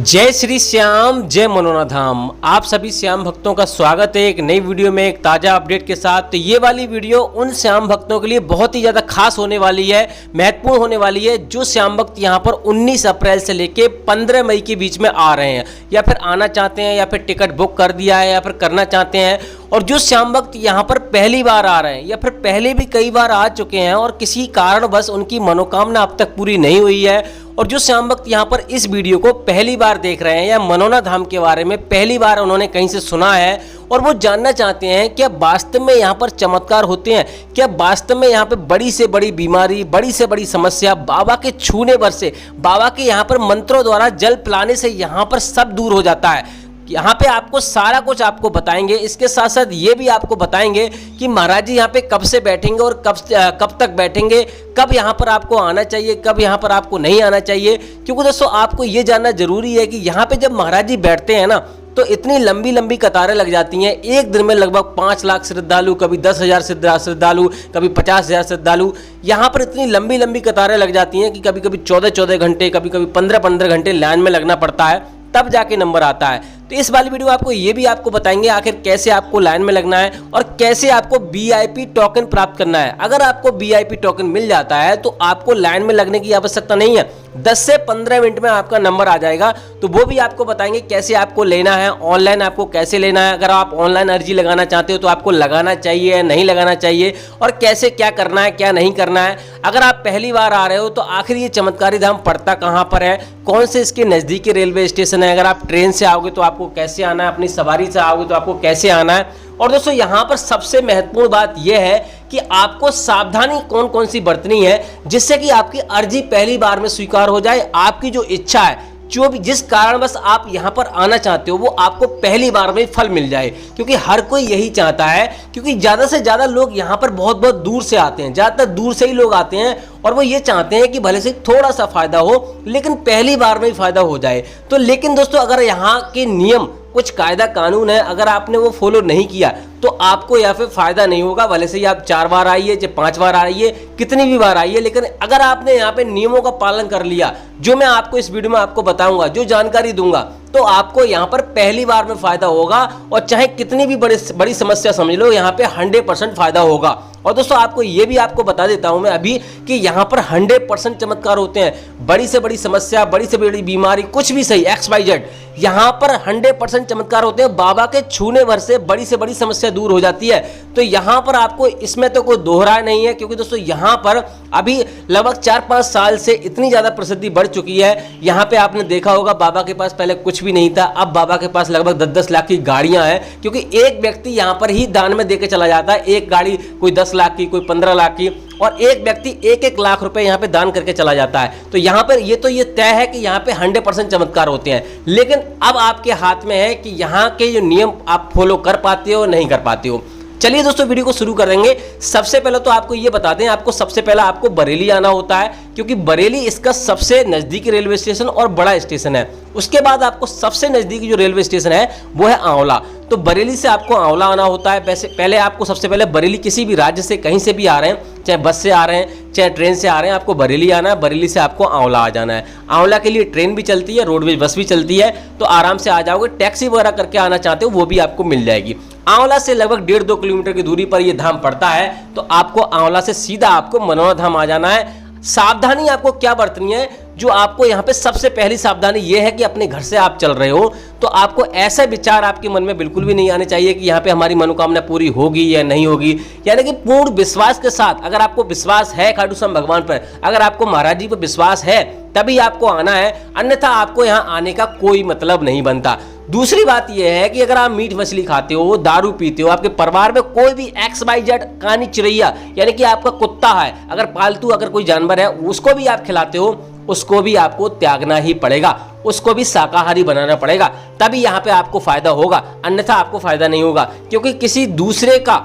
जय श्री श्याम, जय मनोना धाम। आप सभी श्याम भक्तों का स्वागत है एक नई वीडियो में, एक ताज़ा अपडेट के साथ। तो ये वाली वीडियो उन श्याम भक्तों के लिए बहुत ही ज़्यादा खास होने वाली है, महत्वपूर्ण होने वाली है, जो श्याम भक्त यहाँ पर 19 अप्रैल से लेके 15 मई के बीच में आ रहे हैं, या फिर आना चाहते हैं, या फिर टिकट बुक कर दिया है, या फिर करना चाहते हैं। और जो श्याम भक्त यहाँ पर पहली बार आ रहे हैं, या फिर पहले भी कई बार आ चुके हैं और किसी कारणवश उनकी मनोकामना अब तक पूरी नहीं हुई है, और जो श्याम भक्त यहाँ पर इस वीडियो को पहली बार देख रहे हैं, या मनोना धाम के बारे में पहली बार उन्होंने कहीं से सुना है और वो जानना चाहते हैं क्या वास्तव में यहाँ पर चमत्कार होते हैं, क्या वास्तव में यहाँ पे बड़ी से बड़ी बीमारी, बड़ी से बड़ी समस्या बाबा के छूने भर से, बाबा के यहाँ पर मंत्रों द्वारा जल पिलाने से यहाँ पर सब दूर हो जाता है। यहाँ पे आपको सारा कुछ आपको बताएंगे। इसके साथ साथ ये भी आपको बताएंगे कि महाराज जी यहाँ पे कब से बैठेंगे और कब तक बैठेंगे, कब यहाँ पर आपको आना चाहिए, कब यहाँ पर आपको नहीं आना चाहिए। क्योंकि दोस्तों आपको ये जानना जरूरी है कि यहाँ पे जब महाराज जी बैठते हैं ना, तो इतनी लंबी लंबी कतारें लग जाती हैं। एक दिन में लगभग 5 लाख श्रद्धालु, कभी 10,000 श्रद्धालु, कभी 50,000 श्रद्धालु, यहाँ पर इतनी लंबी लंबी कतारें लग जाती हैं कि कभी कभी 14-14 घंटे, कभी कभी 15-15 घंटे लाइन में लगना पड़ता है, तब जाके नंबर आता है। तो इस वाली वीडियो आपको ये भी आपको बताएंगे आखिर कैसे आपको लाइन में लगना है और कैसे आपको वीआईपी टोकन प्राप्त करना है। अगर आपको वीआईपी टोकन मिल जाता है तो आपको लाइन में लगने की आवश्यकता नहीं है, 10 से 15 मिनट में आपका नंबर आ जाएगा। तो वो भी आपको बताएंगे कैसे आपको लेना है, ऑनलाइन आपको कैसे लेना है। अगर आप ऑनलाइन अर्जी लगाना चाहते हो तो आपको लगाना चाहिए या नहीं लगाना चाहिए, और कैसे क्या करना है क्या नहीं करना है। अगर आप पहली बार आ रहे हो तो आखिर ये चमत्कारी धाम पड़ता कहाँ पर है, कौन से इसके नज़दीकी रेलवे स्टेशन है। अगर आप ट्रेन से आओगे तो आपको कैसे आना है, अपनी सवारी से आओगे तो आपको कैसे आना है। और दोस्तों यहाँ पर सबसे महत्वपूर्ण बात यह है कि आपको सावधानी कौन कौन सी बरतनी है, जिससे कि आपकी अर्जी पहली बार में स्वीकार हो जाए। आपकी जो इच्छा है, जो भी जिस कारणवश आप यहाँ पर आना चाहते हो, वो आपको पहली बार में फल मिल जाए। क्योंकि हर कोई यही चाहता है, क्योंकि ज़्यादा से ज़्यादा लोग यहाँ पर बहुत बहुत दूर से आते हैं, ज़्यादातर दूर से ही लोग आते हैं, और वो ये चाहते हैं कि भले से थोड़ा सा फायदा हो, लेकिन पहली बार में ही फायदा हो जाए। तो लेकिन दोस्तों अगर यहाँ के नियम, कुछ कायदा कानून है, अगर आपने वो फॉलो नहीं किया तो आपको या फिर फायदा नहीं होगा। भले से ही आप 4 बार आइए, चाहे 5 बार आइए, कितनी भी बार आइए, लेकिन अगर आपने यहाँ पे नियमों का पालन कर लिया, जो मैं आपको इस वीडियो में आपको बताऊंगा, जो जानकारी दूंगा, तो आपको यहाँ पर पहली बार में फायदा होगा। और चाहे कितनी भी बड़ी समस्या समझ लो, यहाँ पे 100% फायदा होगा। और दोस्तों आपको ये भी आपको बता देता हूं मैं अभी कि यहाँ पर 100% चमत्कार होते हैं। बड़ी से बड़ी समस्या, बड़ी से बड़ी बीमारी, कुछ भी सही, XYZ, यहाँ पर 100% चमत्कार होते हैं। बाबा के छूने भर से बड़ी समस्या दूर हो जाती है। तो यहाँ पर आपको इसमें तो कोई दोहरा नहीं है, क्योंकि दोस्तों यहाँ पर अभी लगभग 4-5 साल से इतनी ज़्यादा प्रसिद्धि बढ़ चुकी है। यहाँ पे आपने देखा होगा बाबा के पास पहले कुछ भी नहीं था, अब बाबा के पास लगभग 10-10 लाख की गाड़ियाँ हैं, क्योंकि एक व्यक्ति यहाँ पर ही दान में देके चला जाता है। एक गाड़ी कोई 10 लाख की, कोई 15 लाख की, और एक व्यक्ति 1-1 लाख रुपए यहाँ पे दान करके चला जाता है। तो यहाँ पर ये तय है कि यहाँ पे 100% चमत्कार होते हैं। लेकिन अब आपके हाथ में है कि यहाँ के जो नियम आप फॉलो कर पाते हो नहीं कर पाते हो। चलिए दोस्तों वीडियो को शुरू करेंगे। सबसे पहले तो आपको ये बता दें, आपको सबसे पहला आपको बरेली आना होता है, क्योंकि बरेली इसका सबसे नज़दीकी रेलवे स्टेशन और बड़ा स्टेशन है। उसके बाद आपको सबसे नज़दीकी जो रेलवे स्टेशन है वो है आंवला। तो बरेली से आपको आंवला आना होता है। वैसे पहले आपको सबसे पहले बरेली, किसी भी राज्य से कहीं से भी आ रहे हैं, चाहे बस से आ रहे हैं, चाहे ट्रेन से आ रहे हैं, आपको बरेली आना है। बरेली से आपको आंवला आ जाना है। आंवला के लिए ट्रेन भी चलती है, रोडवेज बस भी चलती है, तो आराम से आ जाओगे। टैक्सी वगैरह करके आना चाहते हो वो भी आपको मिल जाएगी। आंवला से लगभग 1.5-2 किलोमीटर की दूरी पर यह धाम पड़ता है। तो आपको आंवला से सीधा आपको मनोना धाम आ जाना है। सावधानी आपको क्या बरतनी है, जो आपको यहाँ पे सबसे पहली सावधानी ये है कि अपने घर से आप चल रहे हो तो आपको ऐसा विचार आपके मन में बिल्कुल भी नहीं आने चाहिए कि यहाँ पे हमारी मनोकामना पूरी होगी या नहीं होगी। यानी कि पूर्ण विश्वास के साथ, अगर आपको विश्वास है खाटू श्याम भगवान पर, अगर आपको महाराज जी पर विश्वास है, तभी आपको आना है, अन्यथा आपको यहाँ आने का कोई मतलब नहीं बनता। दूसरी बात यह है कि अगर आप मीट मछली खाते हो, दारू पीते हो, आपके परिवार में कोई भी XYZ कानी चिड़ैया, यानी कि आपका कुत्ता है, अगर पालतू अगर कोई जानवर है, उसको भी आप खिलाते हो, उसको भी आपको त्यागना ही पड़ेगा, उसको भी शाकाहारी बनाना पड़ेगा, तभी यहाँ पे आपको फायदा होगा, अन्यथा आपको फायदा नहीं होगा। क्योंकि किसी दूसरे का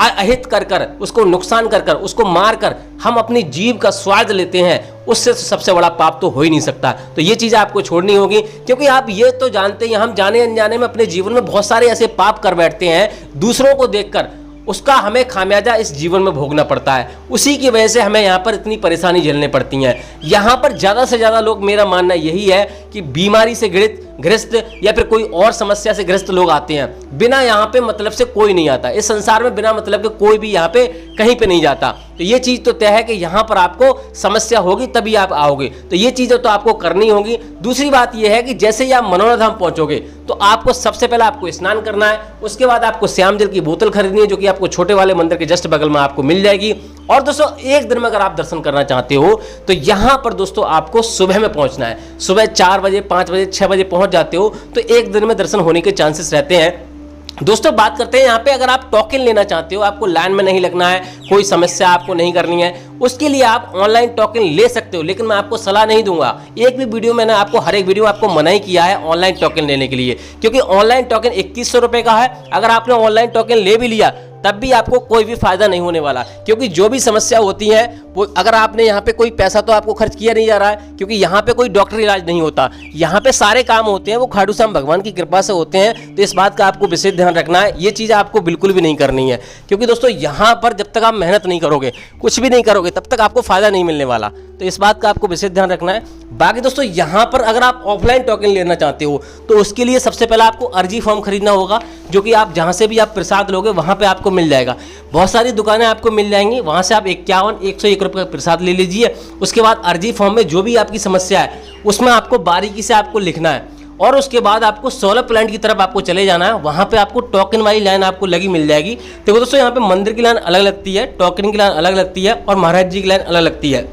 अहित कर कर, उसको नुकसान कर कर, उसको मार कर हम अपनी जीव का स्वाद लेते हैं, उससे सबसे बड़ा पाप तो हो ही नहीं सकता। तो ये चीज़ आपको छोड़नी होगी, क्योंकि आप ये तो जानते हैं, हम जाने अनजाने में अपने जीवन में बहुत सारे ऐसे पाप कर बैठते हैं दूसरों को देखकर, उसका हमें खामियाजा इस जीवन में भोगना पड़ता है। उसी की वजह से हमें यहाँ पर इतनी परेशानी झेलने पड़ती हैं। यहाँ पर ज़्यादा से ज़्यादा लोग, मेरा मानना यही है कि बीमारी से ग्रस्त या फिर कोई और समस्या से ग्रस्त लोग आते हैं। बिना यहाँ पे मतलब से कोई नहीं आता। इस संसार में बिना मतलब के कोई भी यहाँ पे कहीं पे नहीं जाता। तो ये चीज़ तो तय है कि यहाँ पर आपको समस्या होगी तभी आप आओगे, तो ये चीज़ें तो आपको करनी होगी। दूसरी बात यह है कि जैसे ही आप मनोरा धाम पहुँचोगे तो आपको सबसे पहले आपको स्नान करना है। उसके बाद आपको श्याम जल की बोतल खरीदनी है, जो कि आपको छोटे वाले मंदिर के जस्ट बगल में आपको मिल जाएगी। और दोस्तों, एक दिन में अगर आप दर्शन करना चाहते हो तो यहाँ पर दोस्तों आपको सुबह में पहुँचना है। सुबह 4 बजे, 5 बजे, 6 बजे पहुँच जाते हो तो एक दिन में दर्शन होने के चांसेस रहते हैं। दोस्तों, बात करते हैं यहाँ पे, अगर आप टोकन लेना चाहते हो, आपको लाइन में नहीं लगना है, कोई समस्या आपको नहीं करनी है, उसके लिए आप ऑनलाइन टोकन ले सकते हो। लेकिन मैं आपको सलाह नहीं दूंगा। एक भी वीडियो मैंने आपको, हर एक वीडियो आपको मना ही किया है ऑनलाइन टोकन लेने के लिए, क्योंकि ऑनलाइन टोकन 2100 रुपये का है। अगर आपने ऑनलाइन टोकन ले भी लिया तब भी आपको कोई भी फायदा नहीं होने वाला, क्योंकि जो भी समस्या होती है वो, अगर आपने यहाँ पे कोई पैसा तो आपको खर्च किया नहीं जा रहा है, क्योंकि यहाँ पे कोई डॉक्टर इलाज नहीं होता। यहाँ पे सारे काम होते हैं वो खाटू श्याम भगवान की कृपा से होते हैं। तो इस बात का आपको विशेष ध्यान रखना है। ये चीज़ आपको बिल्कुल भी नहीं करनी है, क्योंकि दोस्तों यहाँ पर जब तक आप मेहनत नहीं करोगे, कुछ भी नहीं करोगे, तब तक आपको फायदा नहीं मिलने वाला। तो इस बात का आपको विशेष ध्यान रखना है। बाकी दोस्तों, यहाँ पर अगर आप ऑफलाइन टोकन लेना चाहते हो तो उसके लिए सबसे पहले आपको अर्जी फॉर्म खरीदना होगा, जो कि आप जहाँ से भी आप प्रसाद लोगे वहाँ पे आपको मिल जाएगा। बहुत सारी दुकानें आपको मिल जाएंगी, वहाँ से आप 51-101 रुपये का प्रसाद ले लीजिए। उसके बाद अर्जी फॉर्म में जो भी आपकी समस्या है उसमें आपको बारीकी से आपको लिखना है, और उसके बाद आपको 16 प्लांट की तरफ आपको चले जाना है। वहाँ पे आपको टोकन वाली लाइन आपको लगी मिल जाएगी। देखो दोस्तों, यहाँ पे मंदिर की लाइन अलग लगती है, टोकन की लाइन अलग लगती है, और महाराज जी की लाइन अलग लगती है।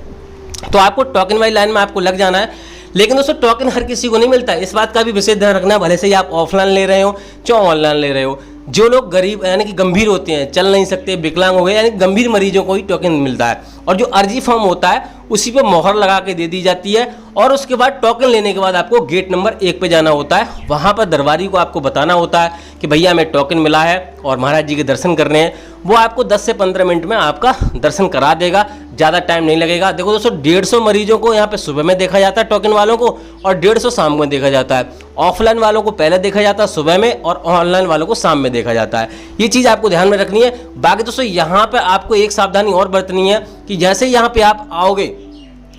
तो आपको टोकन वाली लाइन में आपको लग जाना है। लेकिन दोस्तों, टोकन हर किसी को नहीं मिलता है, इस बात का भी विशेष ध्यान रखना है। भले से ही आप ऑफलाइन ले रहे हो चाहे ऑनलाइन ले रहे हो, जो लोग गरीब यानी कि गंभीर होते हैं, चल नहीं सकते, विकलांग हो गए, यानी गंभीर मरीजों को ही टोकन मिलता है। और जो अर्जी फॉर्म होता है उसी पे मोहर लगा के दे दी जाती है। और उसके बाद टोकन लेने के बाद आपको गेट नंबर 1 पे जाना होता है। वहाँ पर दरबारी को आपको बताना होता है कि भैया हमें टोकन मिला है और महाराज जी के दर्शन करने हैं। वो आपको 10 से 15 मिनट में आपका दर्शन करा देगा, ज़्यादा टाइम नहीं लगेगा। देखो दोस्तों, 150 मरीजों को यहाँ पे सुबह में देखा जाता है टोकन वालों को, और 150 शाम में देखा जाता है। ऑफलाइन वालों को पहले देखा जाता है सुबह में, और ऑनलाइन वालों को शाम में देखा जाता है। ये चीज़ आपको ध्यान में रखनी है। बाकी दोस्तों, यहाँ पर आपको एक सावधानी और बरतनी है कि जैसे यहाँ पे आप आओगे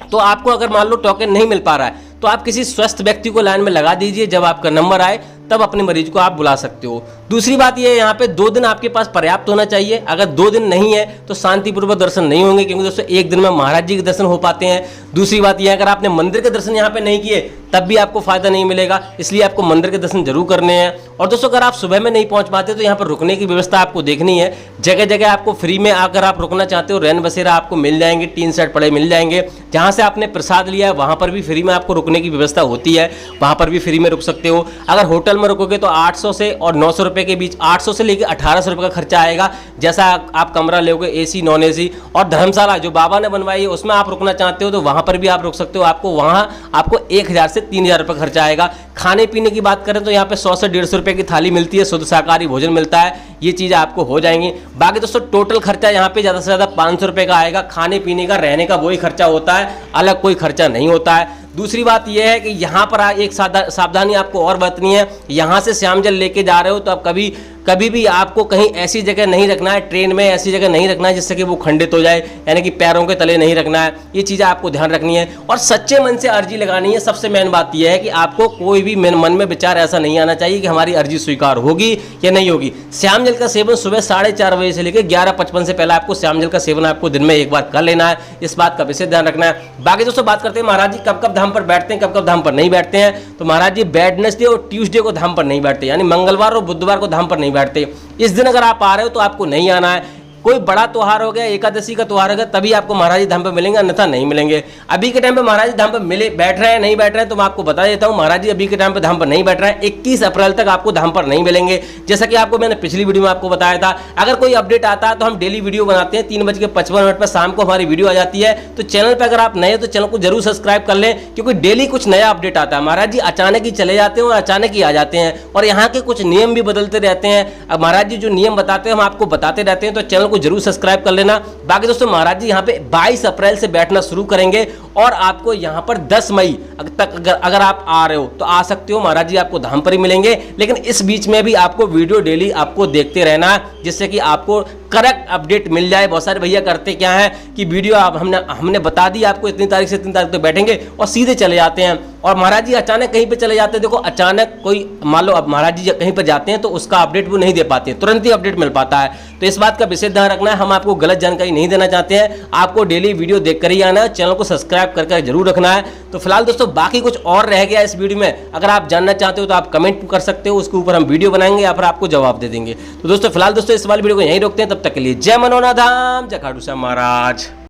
तो आपको अगर मान लो टोकन नहीं मिल पा रहा है तो आप किसी स्वस्थ व्यक्ति को लाइन में लगा दीजिए। जब आपका नंबर आए तब अपने मरीज को आप बुला सकते हो। दूसरी बात ये है, यहाँ पे 2 दिन आपके पास पर्याप्त होना चाहिए। अगर 2 दिन नहीं है तो शांतिपूर्वक दर्शन नहीं होंगे, क्योंकि दोस्तों एक दिन में महाराज जी के दर्शन हो पाते हैं। दूसरी बात यह है, अगर आपने मंदिर के दर्शन यहाँ पे नहीं किए तब भी आपको फायदा नहीं मिलेगा, इसलिए आपको मंदिर के दर्शन जरूर करने हैं। और दोस्तों, अगर आप सुबह में नहीं पहुँच पाते तो यहाँ पर रुकने की व्यवस्था आपको देखनी है। जगह जगह आपको फ्री में अगर आप रुकना चाहते हो, रैन बसेरा आपको मिल जाएंगे, टीन सेट पड़े मिल जाएंगे। जहाँ से आपने प्रसाद लिया है वहाँ पर भी फ्री में आपको रुकने की व्यवस्था होती है, वहाँ पर भी फ्री में रुक सकते हो। अगर होटल में रुकोगे तो 800 से और 900 रुपये के बीच, 800 से लेकर 1800 रुपये का खर्चा आएगा। जैसा आप कमरा लोगे, एसी नॉन एसी। और धर्मशाला जो बाबा ने बनवाई है उसमें आप रुकना चाहते हो तो वहाँ पर भी आप रुक सकते हो। आपको वहाँ आपको 1000 से 3000 रुपये खर्चा आएगा। खाने पीने की बात करें तो यहाँ पे 100 से 150 रुपये की थाली मिलती है, शुद्ध शाकाहारी भोजन मिलता है। ये चीज़ें आपको हो जाएंगी। बाकी दोस्तों, टोटल खर्चा यहाँ पे ज़्यादा से ज़्यादा 500 रुपये का आएगा। खाने पीने का, रहने का वही खर्चा होता है, अलग कोई खर्चा नहीं होता है। दूसरी बात यह है कि यहाँ पर एक सावधानी आपको और बरतनी है। यहाँ से श्याम जल लेके जा रहे हो तो आप कभी भी आपको कहीं ऐसी जगह नहीं रखना है, ट्रेन में ऐसी जगह नहीं रखना है जिससे कि वो खंडित हो जाए, यानी कि पैरों के तले नहीं रखना है। ये चीज़ें आपको ध्यान रखनी है और सच्चे मन से अर्जी लगानी है। सबसे मेन बात यह है कि आपको कोई भी मन में विचार ऐसा नहीं आना चाहिए कि हमारी अर्जी स्वीकार होगी या नहीं होगी। श्याम जल का सेवन सुबह 4:30 बजे से लेकर 11:55 से पहले आपको श्याम जल का सेवन आपको दिन में एक बार कर लेना है। इस बात का विशेष ध्यान रखना है। बाकी दोस्तों, बात करते हैं महाराज जी कब कब धाम पर बैठते हैं, कब कब धाम पर नहीं बैठते हैं। तो महाराज जी वेडनेसडे और ट्यूसडे को धाम पर नहीं बैठते, यानी मंगलवार और बुधवार को धाम पर नहीं बैठते। इस दिन अगर आप आ रहे हो तो आपको नहीं आना है। कोई बड़ा त्योहार हो गया, एकादशी का त्योहार हो गया, तभी आपको महाराज जी धाम पे मिलेंगे, अन्यथा नहीं मिलेंगे। अभी के टाइम पे महाराज जी धाम पे बैठ रहे हैं नहीं बैठ रहे हैं तो मैं आपको बता देता हूँ, महाराज जी अभी के टाइम पे धाम पर नहीं बैठ रहे हैं। 21 अप्रैल तक आपको धाम पर नहीं मिलेंगे। जैसा कि आपको मैंने पिछली वीडियो में आपको बताया था, अगर कोई अपडेट आता है तो हम डेली वीडियो बनाते हैं। 3:55 पर शाम को हमारी वीडियो आ जाती है। तो चैनल पर अगर आप नए तो चैनल को जरूर सब्सक्राइब कर लें, क्योंकि डेली कुछ नया अपडेट आता है। महाराज जी अचानक ही चले जाते हैं और अचानक ही आ जाते हैं, और यहाँ के कुछ नियम भी बदलते रहते हैं। अब महाराज जी जो नियम बताते हैं हम आपको बताते रहते हैं, तो चैनल को जरूर सब्सक्राइब कर लेना। बाकी दोस्तों, महाराज जी यहाँ पे 22 अप्रैल से बैठना शुरू करेंगे और आपको यहाँ पर 10 मई तक अगर आप आ रहे हो तो आ सकते हो। महाराज जी आपको धाम पर ही मिलेंगे, लेकिन इस बीच में भी आपको वीडियो डेली आपको देखते रहना है, जिससे कि आपको करेक्ट अपडेट मिल जाए। बहुत सारे भैया करते क्या है कि वीडियो आप हमने बता दी आपको इतनी तारीख से इतनी तारीख तक बैठेंगे और सीधे चले जाते हैं, और महाराज जी अचानक कहीं पे चले जाते हैं। देखो अचानक कोई मान लो अब महाराज जी कहीं पर जाते हैं तो उसका अपडेट वो नहीं दे पाते, तुरंत ही अपडेट मिल पाता है। तो इस बात का विशेष ध्यान रखना है, हम आपको गलत जानकारी नहीं देना चाहते हैं, आपको डेली वीडियो देख कर ही आना है। चैनल को सब्सक्राइब करके जरूर रखना है। तो फिलहाल दोस्तों बाकी कुछ और रह गया इस वीडियो में, अगर आप जानना चाहते हो तो आप कमेंट कर सकते हो, उसके ऊपर हम वीडियो बनाएंगे या फिर आपको जवाब दे देंगे। तो दोस्तों फिलहाल दोस्तों इस वाली वीडियो को यहीं रोकते हैं, तब तक के लिए जय मनोनाधाम, जय खाटू श्याम महाराज।